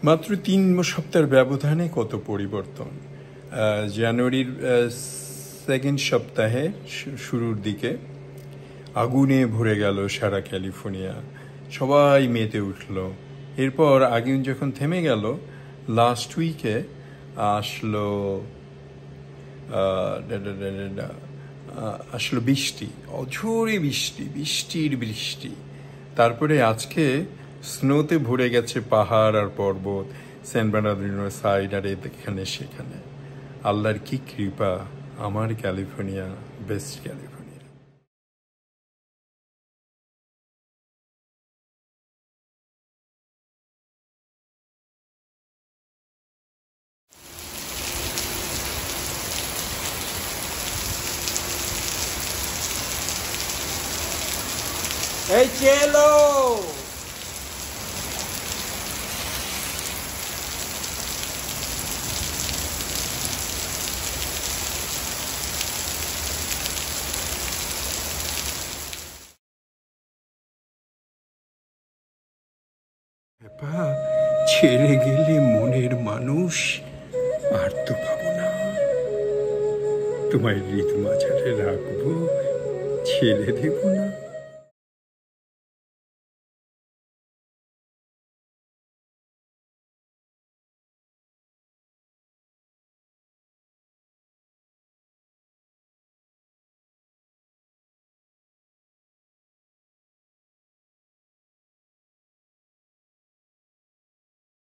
মাত্র ৩ সপ্তাহের ব্যবধানে কত পরিবর্তন। জানুয়ারির সেকেন্ড সপ্তাহে শুরুর দিকে আগুনে ভরে গেল সারা ক্যালিফোর্নিয়া, সবাই মেতে উঠল। এরপর আগুন যখন থেমে গেল, লাস্ট উইকে আসলো বৃষ্টি, অঝোরে বৃষ্টি। তারপরে আজকে স্নোতে ভরে গেছে পাহাড় আর পর্বত, সেন্ট বার্নার্ডিনো সাইড আর এখানে সেখানে। আল্লাহর কি কৃপা, আমার ক্যালিফোর্নিয়া বেস্ট ক্যালিফোর্নিয়া। এই চেলো ছেড়ে গেলে মনের মানুষ আর তো পাবো না। তোমায় হৃদ মাঝারে রাখবো, ছেড়ে দেব না।